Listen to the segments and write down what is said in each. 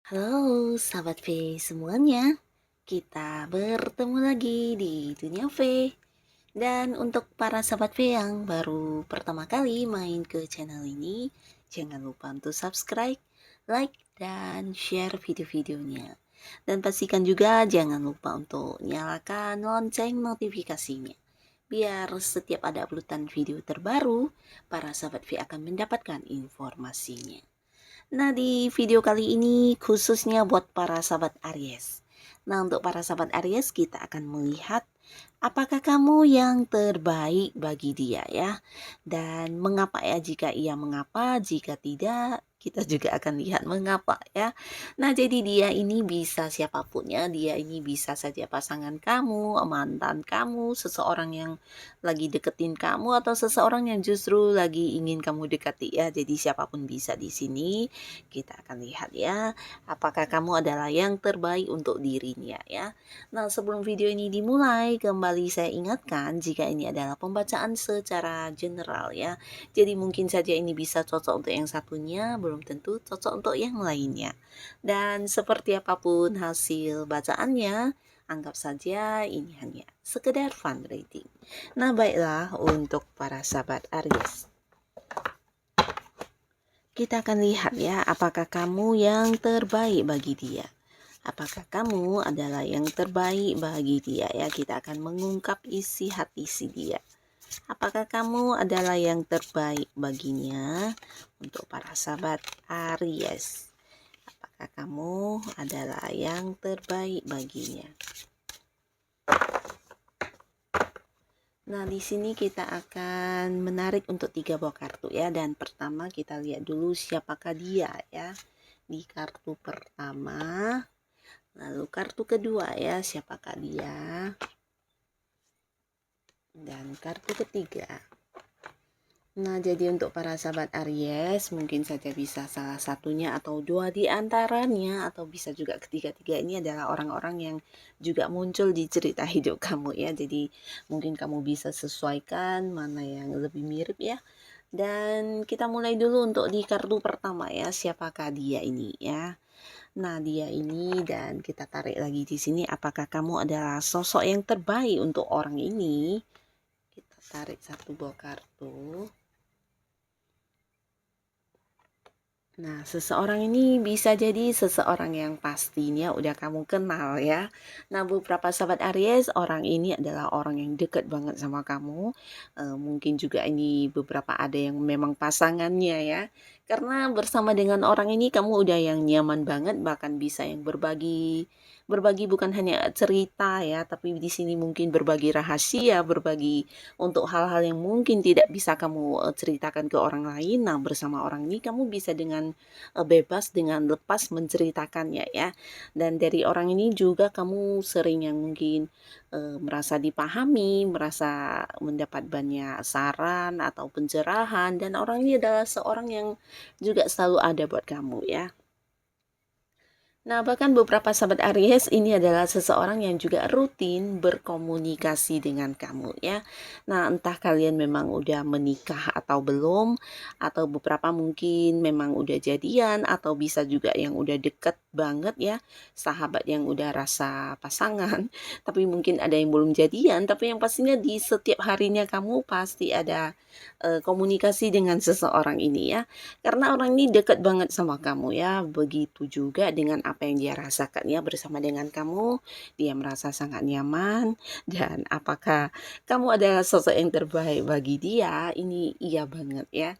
Halo sahabat V semuanya, kita bertemu lagi di Dunia V. Dan untuk para sahabat V yang baru pertama kali main ke channel ini, jangan lupa untuk subscribe, like, dan share video-videonya. Dan pastikan juga jangan lupa untuk nyalakan lonceng notifikasinya. Biar setiap ada uploadan video terbaru, para sahabat V akan mendapatkan informasinya. Nah, di video kali ini khususnya buat para sahabat Aries. Nah, untuk para sahabat Aries, kita akan melihat apakah kamu yang terbaik bagi dia ya. Dan mengapa ya, jika ia mengapa, jika tidak, kita juga akan lihat mengapa ya. Nah, jadi dia ini bisa siapapun ya, dia ini bisa saja pasangan kamu, mantan kamu, seseorang yang lagi deketin kamu atau seseorang yang justru lagi ingin kamu dekati ya. Jadi siapapun bisa di sini. Kita akan lihat ya, apakah kamu adalah yang terbaik untuk dirinya ya. Nah, sebelum video ini dimulai, kembali saya ingatkan jika ini adalah pembacaan secara general ya. Jadi mungkin saja ini bisa cocok untuk yang satunya, belum tentu cocok untuk yang lainnya. Dan seperti apapun hasil bacaannya, anggap saja ini hanya sekedar fun reading. Nah, baiklah untuk para sahabat Aries. Kita akan lihat ya, apakah kamu yang terbaik bagi dia. Apakah kamu adalah yang terbaik bagi dia ya. Kita akan mengungkap isi hati si dia. Apakah kamu adalah yang terbaik baginya untuk para sahabat Aries? Apakah kamu adalah yang terbaik baginya? Nah, di sini kita akan menarik untuk 3 buah kartu ya. Dan pertama kita lihat dulu siapakah dia ya. Di kartu pertama, lalu kartu kedua ya, siapakah dia. Dan kartu ketiga. Nah, jadi untuk para sahabat Aries, mungkin saja bisa salah satunya atau dua di antaranya, atau bisa juga ketiga-tiga ini adalah orang-orang yang juga muncul di cerita hidup kamu ya. Jadi mungkin kamu bisa sesuaikan mana yang lebih mirip ya. Dan kita mulai dulu untuk di kartu pertama ya, siapakah dia ini ya. Nah, dia ini, dan kita tarik lagi di sini, apakah kamu adalah sosok yang terbaik untuk orang ini? Kita tarik satu buah kartu. Nah, seseorang ini bisa jadi seseorang yang pastinya udah kamu kenal ya. Nah, beberapa sahabat Aries, orang ini adalah orang yang dekat banget sama kamu. Mungkin juga ini beberapa ada yang memang pasangannya ya. Karena bersama dengan orang ini kamu udah yang nyaman banget, bahkan bisa yang berbagi berbagi bukan hanya cerita ya, tapi di sini mungkin berbagi rahasia, berbagi untuk hal-hal yang mungkin tidak bisa kamu ceritakan ke orang lain. Nah, bersama orang ini kamu bisa dengan bebas, dengan lepas menceritakannya ya. Dan dari orang ini juga kamu sering yang mungkin merasa dipahami, merasa mendapat banyak saran atau pencerahan, dan orang ini adalah seorang yang juga selalu ada buat kamu ya. Nah, bahkan beberapa sahabat Aries ini adalah seseorang yang juga rutin berkomunikasi dengan kamu ya. Nah, entah kalian memang udah menikah atau belum, atau beberapa mungkin memang udah jadian, atau bisa juga yang udah deket banget ya, sahabat yang udah rasa pasangan, tapi mungkin ada yang belum jadian, tapi yang pastinya di setiap harinya kamu pasti ada komunikasi dengan seseorang ini ya. Karena orang ini dekat banget sama kamu ya, begitu juga dengan apa yang dia rasakan ya bersama dengan kamu, dia merasa sangat nyaman. Dan apakah kamu adalah sosok yang terbaik bagi dia? Ini iya banget ya.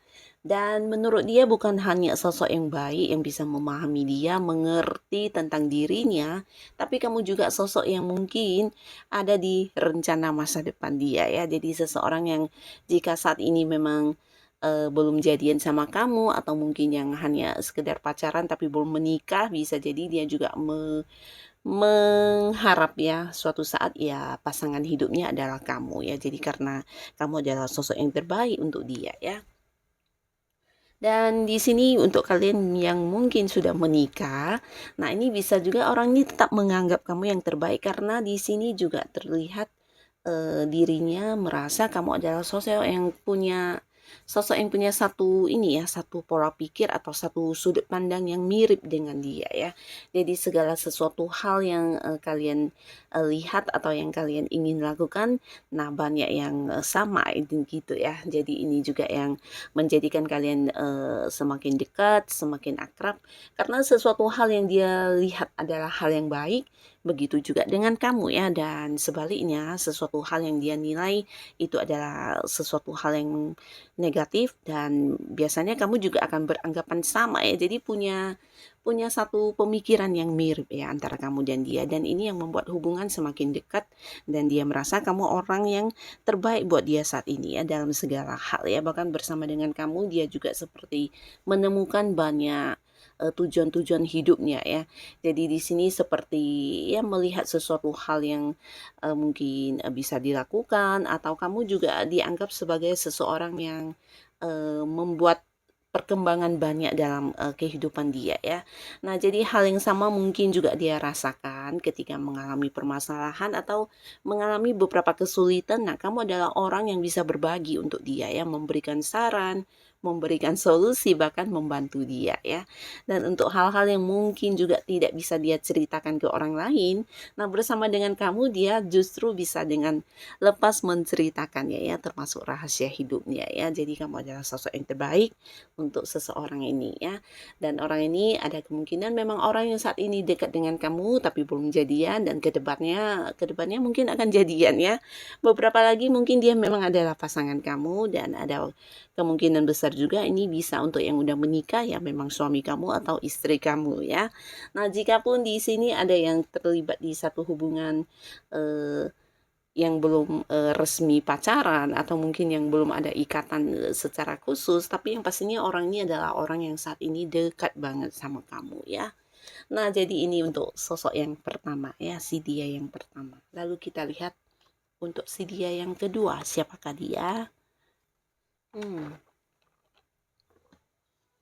Dan menurut dia bukan hanya sosok yang baik yang bisa memahami dia, mengerti tentang dirinya, tapi kamu juga sosok yang mungkin ada di rencana masa depan dia ya. Jadi seseorang yang jika saat ini memang belum jadian sama kamu, atau mungkin yang hanya sekedar pacaran tapi belum menikah, bisa jadi dia juga mengharap ya suatu saat ya pasangan hidupnya adalah kamu ya. Jadi karena kamu adalah sosok yang terbaik untuk dia ya. Dan di sini untuk kalian yang mungkin sudah menikah, nah ini bisa juga orang ini tetap menganggap kamu yang terbaik karena di sini juga terlihat dirinya merasa kamu adalah sosok yang punya sosok yang punya satu ini ya, satu pola pikir atau satu sudut pandang yang mirip dengan dia ya. Jadi segala sesuatu hal yang kalian lihat atau yang kalian ingin lakukan, nah banyak yang sama itu gitu ya. Jadi ini juga yang menjadikan kalian semakin dekat, semakin akrab karena sesuatu hal yang dia lihat adalah hal yang baik, begitu juga dengan kamu ya, dan sebaliknya sesuatu hal yang dia nilai itu adalah sesuatu hal yang negatif dan biasanya kamu juga akan beranggapan sama ya. Jadi punya punya satu pemikiran yang mirip ya antara kamu dan dia, dan ini yang membuat hubungan semakin dekat dan dia merasa kamu orang yang terbaik buat dia saat ini ya dalam segala hal ya. Bahkan bersama dengan kamu dia juga seperti menemukan banyak tujuan-tujuan hidupnya ya. Jadi di sini seperti ya melihat sesuatu hal yang mungkin bisa dilakukan atau kamu juga dianggap sebagai seseorang yang membuat perkembangan banyak dalam kehidupan dia ya. Nah, jadi hal yang sama mungkin juga dia rasakan ketika mengalami permasalahan atau mengalami beberapa kesulitan. Nah, kamu adalah orang yang bisa berbagi untuk dia ya, memberikan saran, memberikan solusi, bahkan membantu dia ya. Dan untuk hal-hal yang mungkin juga tidak bisa dia ceritakan ke orang lain, nah bersama dengan kamu dia justru bisa dengan lepas menceritakannya ya, termasuk rahasia hidupnya ya. Jadi kamu adalah sosok yang terbaik untuk seseorang ini ya. Dan orang ini ada kemungkinan memang orang yang saat ini dekat dengan kamu tapi belum jadian, dan kedepannya mungkin akan jadian ya. Beberapa lagi mungkin dia memang adalah pasangan kamu, dan ada kemungkinan besar juga ini bisa untuk yang udah menikah ya, memang suami kamu atau istri kamu ya. Nah, jikapun di sini ada yang terlibat di satu hubungan eh, yang belum resmi pacaran atau mungkin yang belum ada ikatan secara khusus, tapi yang pastinya orang ini adalah orang yang saat ini dekat banget sama kamu ya. Nah, jadi ini untuk sosok yang pertama ya, si dia yang pertama. Lalu kita lihat untuk si dia yang kedua, siapakah dia?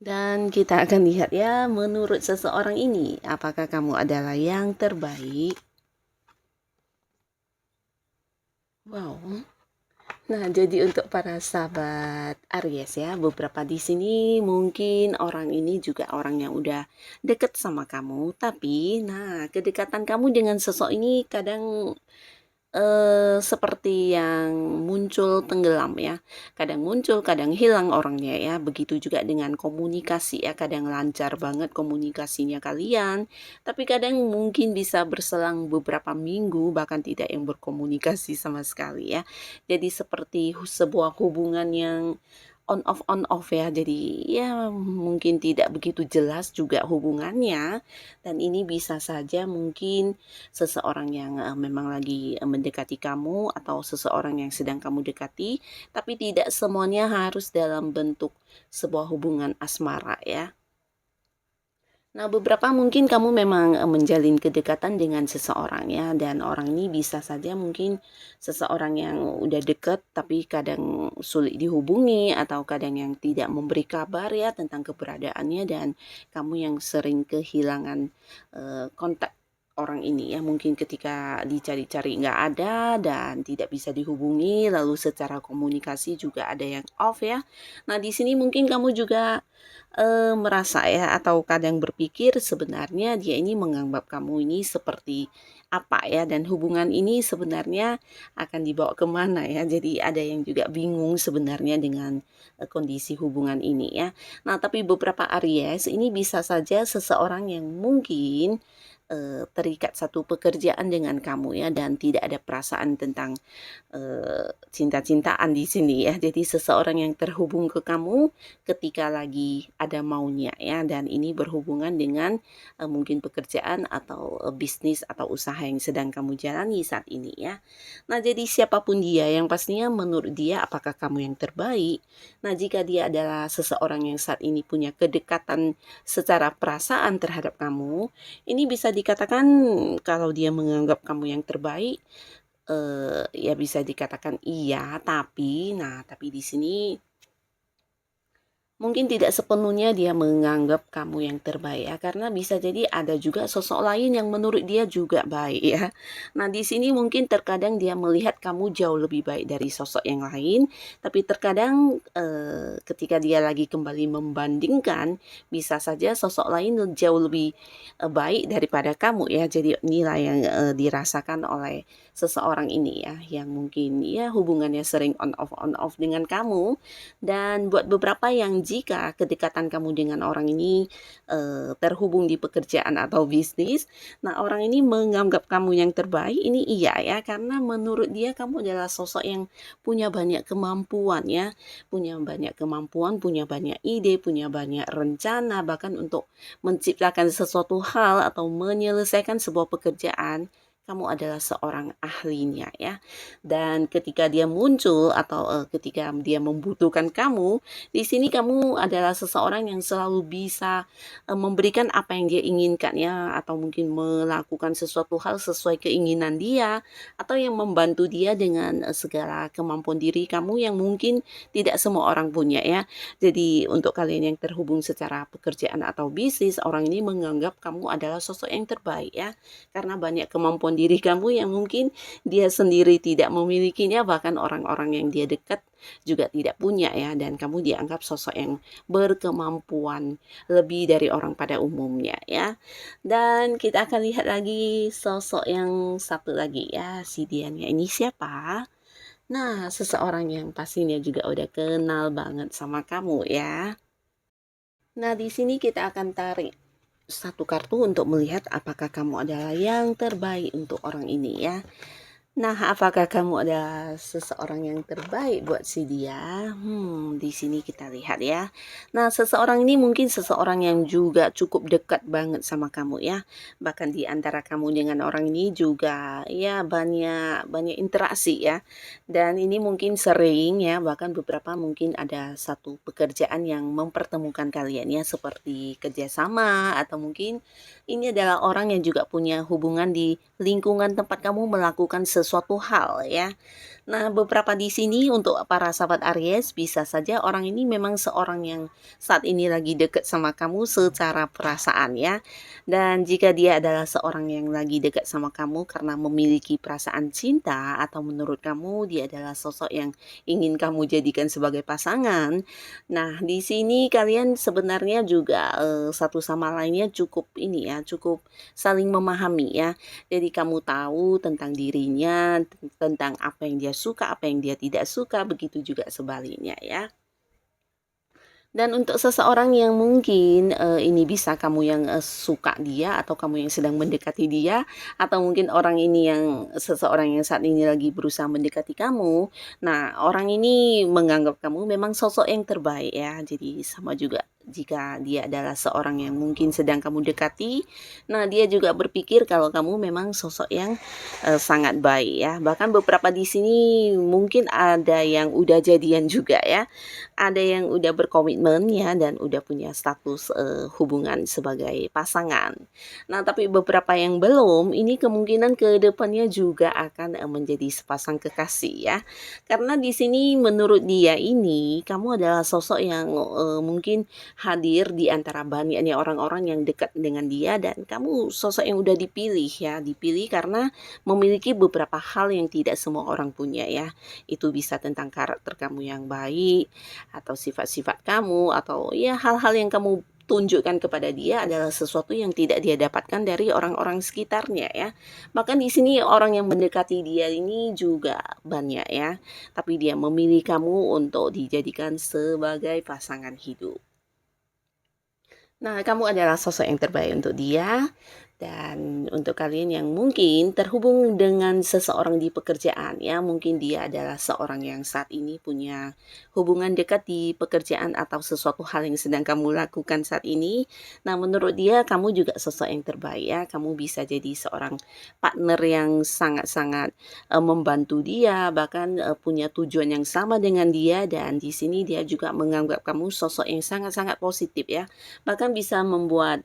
Dan kita akan lihat ya, menurut seseorang ini, apakah kamu adalah yang terbaik? Wow. Nah, jadi untuk para sahabat Aries ya, beberapa di sini mungkin orang ini juga orang yang udah deket sama kamu, tapi nah kedekatan kamu dengan sosok ini kadang seperti yang muncul tenggelam ya, kadang muncul kadang hilang orangnya ya. Begitu juga dengan komunikasi ya, kadang lancar banget komunikasinya kalian, tapi kadang mungkin bisa berselang beberapa minggu bahkan tidak yang berkomunikasi sama sekali ya. Jadi seperti sebuah hubungan yang on off ya, jadi ya mungkin tidak begitu jelas juga hubungannya, dan ini bisa saja mungkin seseorang yang memang lagi mendekati kamu atau seseorang yang sedang kamu dekati, tapi tidak semuanya harus dalam bentuk sebuah hubungan asmara ya. Nah, beberapa mungkin kamu memang menjalin kedekatan dengan seseorang ya, dan orang ini bisa saja mungkin seseorang yang udah deket tapi kadang sulit dihubungi atau kadang yang tidak memberi kabar ya tentang keberadaannya, dan kamu yang sering kehilangan kontak orang ini ya. Mungkin ketika dicari-cari nggak ada dan tidak bisa dihubungi, lalu secara komunikasi juga ada yang off ya. Nah, di sini mungkin kamu juga merasa ya atau kadang berpikir sebenarnya dia ini menganggap kamu ini seperti apa ya, dan hubungan ini sebenarnya akan dibawa kemana ya. Jadi ada yang juga bingung sebenarnya dengan kondisi hubungan ini ya. Nah, tapi beberapa Aries ini bisa saja seseorang yang mungkin terikat satu pekerjaan dengan kamu ya, dan tidak ada perasaan tentang cinta-cintaan di sini ya. Jadi seseorang yang terhubung ke kamu ketika lagi ada maunya ya, dan ini berhubungan dengan mungkin pekerjaan atau bisnis atau usaha yang sedang kamu jalani saat ini ya. Nah, jadi siapapun dia, yang pastinya menurut dia apakah kamu yang terbaik. Nah, jika dia adalah seseorang yang saat ini punya kedekatan secara perasaan terhadap kamu, ini bisa dikatakan kalau dia menganggap kamu yang terbaik, ya bisa dikatakan iya, tapi nah, tapi di sini Mungkin tidak sepenuhnya dia menganggap kamu yang terbaik ya, karena bisa jadi ada juga sosok lain yang menurut dia juga baik ya. Nah, di sini mungkin terkadang dia melihat kamu jauh lebih baik dari sosok yang lain, tapi terkadang ketika dia lagi kembali membandingkan, bisa saja sosok lain jauh lebih baik daripada kamu ya. Jadi inilah yang dirasakan oleh seseorang ini ya, yang mungkin ya hubungannya sering on off dengan kamu. Dan buat beberapa yang jika kedekatan kamu dengan orang ini terhubung di pekerjaan atau bisnis, nah orang ini menganggap kamu yang terbaik, ini iya ya, karena menurut dia kamu adalah sosok yang punya banyak kemampuan ya, punya banyak ide, punya banyak rencana, bahkan untuk menciptakan sesuatu hal atau menyelesaikan sebuah pekerjaan. Kamu adalah seorang ahlinya ya. Dan ketika dia muncul atau ketika dia membutuhkan kamu, di sini kamu adalah seseorang yang selalu bisa memberikan apa yang dia inginkan ya, atau mungkin melakukan sesuatu hal sesuai keinginan dia, atau yang membantu dia dengan segala kemampuan diri kamu yang mungkin tidak semua orang punya ya. Jadi untuk kalian yang terhubung secara pekerjaan atau bisnis, orang ini menganggap kamu adalah sosok yang terbaik ya, karena banyak kemampuan diri kamu yang mungkin dia sendiri tidak memilikinya, bahkan orang-orang yang dia dekat juga tidak punya ya, dan kamu dianggap sosok yang berkemampuan lebih dari orang pada umumnya ya. Dan kita akan lihat lagi sosok yang satu lagi ya, si Diannya ini siapa? Nah, seseorang yang pastinya juga udah kenal banget sama kamu ya. Nah, di sini kita akan tarik satu kartu untuk melihat apakah kamu adalah yang terbaik untuk orang ini ya. Nah, apakah kamu adalah seseorang yang terbaik buat si dia? Di sini kita lihat ya. Nah, seseorang ini mungkin seseorang yang juga cukup dekat banget sama kamu ya. Bahkan di antara kamu dengan orang ini juga ya banyak banyak interaksi ya. Dan ini mungkin sering ya, bahkan beberapa mungkin ada satu pekerjaan yang mempertemukan kalian ya, seperti kerjasama atau mungkin ini adalah orang yang juga punya hubungan di lingkungan tempat kamu melakukan sesuatu hal ya. Nah, beberapa di sini untuk para sahabat Aries, bisa saja orang ini memang seorang yang saat ini lagi deket sama kamu secara perasaan ya. Dan jika dia adalah seorang yang lagi dekat sama kamu karena memiliki perasaan cinta atau menurut kamu dia adalah sosok yang ingin kamu jadikan sebagai pasangan. Nah, di sini kalian sebenarnya juga satu sama lainnya cukup ini ya, cukup saling memahami ya. Jadi kamu tahu tentang dirinya, tentang apa yang dia suka, apa yang dia tidak suka, begitu juga sebaliknya ya. Dan untuk seseorang yang mungkin, ini bisa kamu yang, suka dia atau kamu yang sedang mendekati dia, atau mungkin orang ini yang seseorang yang saat ini lagi berusaha mendekati kamu. Nah, orang ini menganggap kamu memang sosok yang terbaik ya. Jadi sama juga jika dia adalah seorang yang mungkin sedang kamu dekati, nah dia juga berpikir kalau kamu memang sosok yang, sangat baik ya. Bahkan beberapa di sini mungkin ada yang udah jadian juga ya. Ada yang udah berkomitmen ya dan udah punya status, hubungan sebagai pasangan. Nah, tapi beberapa yang belum, ini kemungkinan ke depannya juga akan, menjadi sepasang kekasih ya. Karena di sini menurut dia ini, kamu adalah sosok yang, mungkin hadir di antara banyaknya orang-orang yang dekat dengan dia dan kamu sosok yang udah dipilih ya, dipilih karena memiliki beberapa hal yang tidak semua orang punya ya. Itu bisa tentang karakter kamu yang baik, atau sifat-sifat kamu, atau ya hal-hal yang kamu tunjukkan kepada dia adalah sesuatu yang tidak dia dapatkan dari orang-orang sekitarnya ya. Bahkan di sini orang yang mendekati dia ini juga banyak ya, tapi dia memilih kamu untuk dijadikan sebagai pasangan hidup. Nah, kamu adalah sosok yang terbaik untuk dia. Dan untuk kalian yang mungkin terhubung dengan seseorang di pekerjaan ya, mungkin dia adalah seorang yang saat ini punya hubungan dekat di pekerjaan atau sesuatu hal yang sedang kamu lakukan saat ini. Nah, menurut dia kamu juga sosok yang terbaik ya. Kamu bisa jadi seorang partner yang sangat-sangat membantu dia, bahkan punya tujuan yang sama dengan dia dan di sini dia juga menganggap kamu sosok yang sangat-sangat positif ya. Bahkan bisa membuat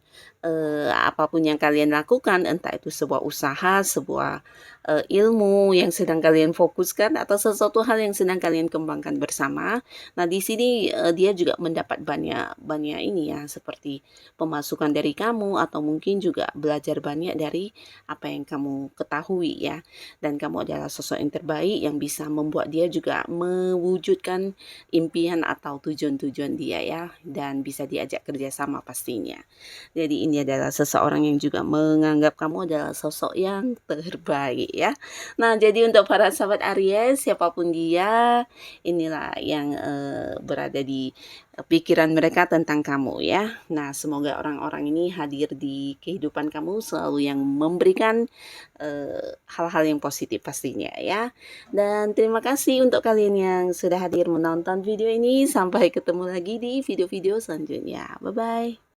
apapun yang kalian lakukan, entah itu sebuah usaha, sebuah, ilmu yang sedang kalian fokuskan atau sesuatu hal yang sedang kalian kembangkan bersama. Nah, di sini, dia juga mendapat banyak banyak ini ya, seperti pemasukan dari kamu atau mungkin juga belajar banyak dari apa yang kamu ketahui ya. Dan kamu adalah sosok yang terbaik yang bisa membuat dia juga mewujudkan impian atau tujuan-tujuan dia ya, dan bisa diajak kerjasama pastinya. Jadi ini adalah seseorang yang juga menganggap kamu adalah sosok yang terbaik ya. Nah, jadi untuk para sahabat Aries, siapapun dia, inilah yang, berada di, pikiran mereka tentang kamu ya. Nah, semoga orang-orang ini hadir di kehidupan kamu selalu yang memberikan, hal-hal yang positif pastinya ya. Dan terima kasih untuk kalian yang sudah hadir menonton video ini, sampai ketemu lagi di video-video selanjutnya. Bye-bye.